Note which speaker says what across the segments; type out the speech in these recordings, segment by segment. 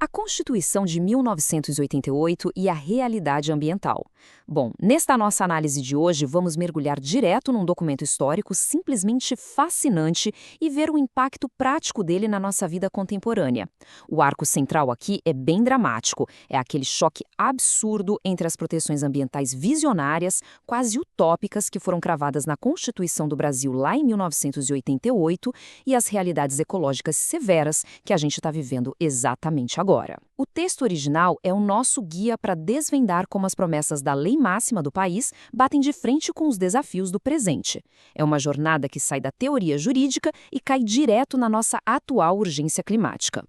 Speaker 1: A Constituição de 1988 e a realidade ambiental. Bom, nesta nossa análise de hoje, vamos mergulhar direto num documento histórico simplesmente fascinante e ver o impacto prático dele na nossa vida contemporânea. O arco central aqui é bem dramático, é aquele choque absurdo entre as proteções ambientais visionárias, quase utópicas, que foram cravadas na Constituição do Brasil lá em 1988 e as realidades ecológicas severas que a gente está vivendo exatamente agora. O texto original é o nosso guia para desvendar como as promessas da lei máxima do país batem de frente com os desafios do presente. É uma jornada que sai da teoria jurídica e cai direto na nossa atual urgência climática.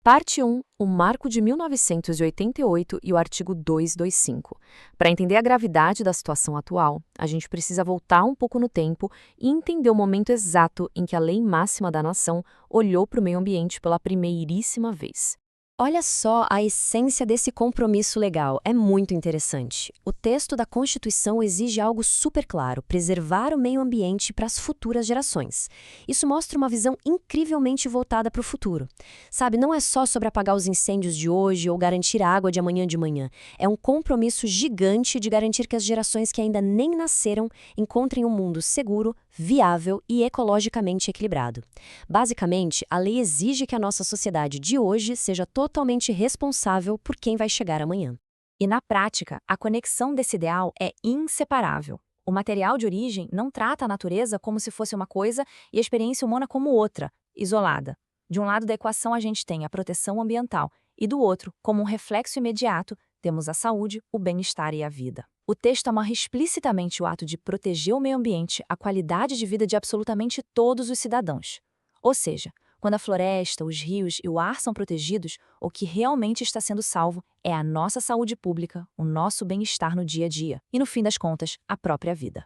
Speaker 1: Parte 1. O Marco de 1988 e o artigo 225. Para entender a gravidade da situação atual, a gente precisa voltar um pouco no tempo e entender o momento exato em que a lei máxima da nação olhou para o meio ambiente pela primeiríssima vez.
Speaker 2: Olha só a essência desse compromisso legal, é muito interessante. O texto da Constituição exige algo super claro: preservar o meio ambiente para as futuras gerações. Isso mostra uma visão incrivelmente voltada para o futuro. Sabe, não é só sobre apagar os incêndios de hoje ou garantir a água de amanhã de manhã. É um compromisso gigante de garantir que as gerações que ainda nem nasceram encontrem um mundo seguro, viável e ecologicamente equilibrado. Basicamente, a lei exige que a nossa sociedade de hoje seja totalmente responsável por quem vai chegar amanhã.
Speaker 3: E na prática, a conexão desse ideal é inseparável. O material de origem não trata a natureza como se fosse uma coisa e a experiência humana como outra, isolada. De um lado da equação a gente tem a proteção ambiental e do outro, como um reflexo imediato, temos a saúde, o bem-estar e a vida. O texto amarra explicitamente o ato de proteger o meio ambiente, a qualidade de vida de absolutamente todos os cidadãos. Ou seja, quando a floresta, os rios e o ar são protegidos, o que realmente está sendo salvo é a nossa saúde pública, o nosso bem-estar no dia a dia e, no fim das contas, a própria vida.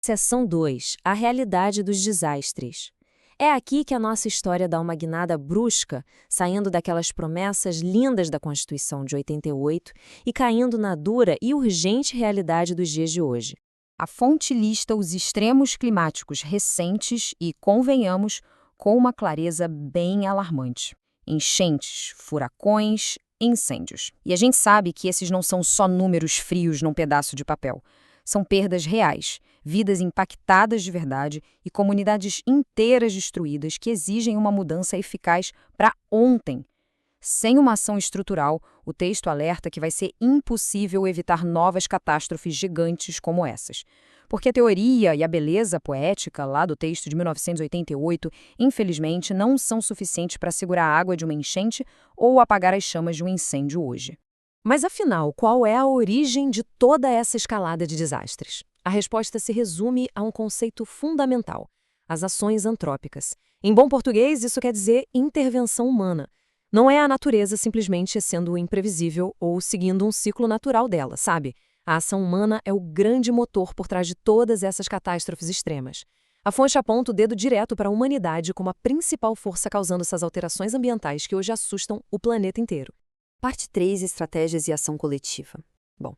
Speaker 2: Seção 2. A realidade dos desastres. É aqui que a nossa história dá uma guinada brusca, saindo daquelas promessas lindas da Constituição de 88 e caindo na dura e urgente realidade dos dias de hoje.
Speaker 1: A fonte lista os extremos climáticos recentes e, convenhamos, com uma clareza bem alarmante. Enchentes, furacões, incêndios. E a gente sabe que esses não são só números frios num pedaço de papel. São perdas reais, vidas impactadas de verdade e comunidades inteiras destruídas que exigem uma mudança eficaz para ontem. Sem uma ação estrutural, o texto alerta que vai ser impossível evitar novas catástrofes gigantes como essas. Porque a teoria e a beleza poética lá do texto de 1988, infelizmente, não são suficientes para segurar a água de uma enchente ou apagar as chamas de um incêndio hoje.
Speaker 2: Mas afinal, qual é a origem de toda essa escalada de desastres? A resposta se resume a um conceito fundamental: as ações antrópicas. Em bom português, isso quer dizer intervenção humana. Não é a natureza simplesmente sendo imprevisível ou seguindo um ciclo natural dela, sabe? A ação humana é o grande motor por trás de todas essas catástrofes extremas. A fonte aponta o dedo direto para a humanidade como a principal força causando essas alterações ambientais que hoje assustam o planeta inteiro. Parte 3. Estratégias e ação coletiva. Bom,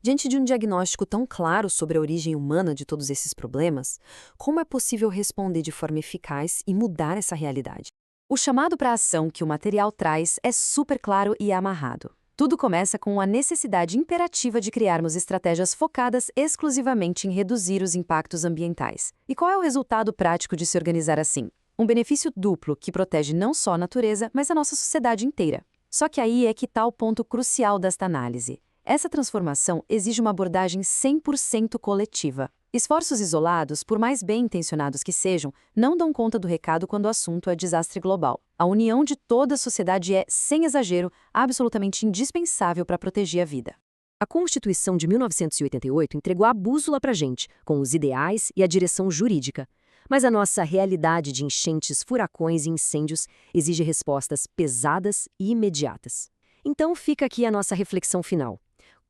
Speaker 2: diante de um diagnóstico tão claro sobre a origem humana de todos esses problemas, como é possível responder de forma eficaz e mudar essa realidade? O chamado para a ação que o material traz é super claro e amarrado. Tudo começa com a necessidade imperativa de criarmos estratégias focadas exclusivamente em reduzir os impactos ambientais. E qual é o resultado prático de se organizar assim? Um benefício duplo que protege não só a natureza, mas a nossa sociedade inteira. Só que aí é que está o ponto crucial desta análise. Essa transformação exige uma abordagem 100% coletiva. Esforços isolados, por mais bem intencionados que sejam, não dão conta do recado quando o assunto é desastre global. A união de toda a sociedade é, sem exagero, absolutamente indispensável para proteger a vida. A Constituição de 1988 entregou a bússola para a gente, com os ideais e a direção jurídica. Mas a nossa realidade de enchentes, furacões e incêndios exige respostas pesadas e imediatas. Então fica aqui a nossa reflexão final.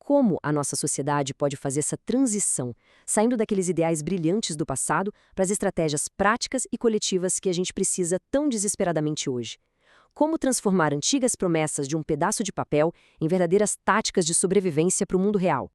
Speaker 2: Como a nossa sociedade pode fazer essa transição, saindo daqueles ideais brilhantes do passado para as estratégias práticas e coletivas que a gente precisa tão desesperadamente hoje? Como transformar antigas promessas de um pedaço de papel em verdadeiras táticas de sobrevivência para o mundo real?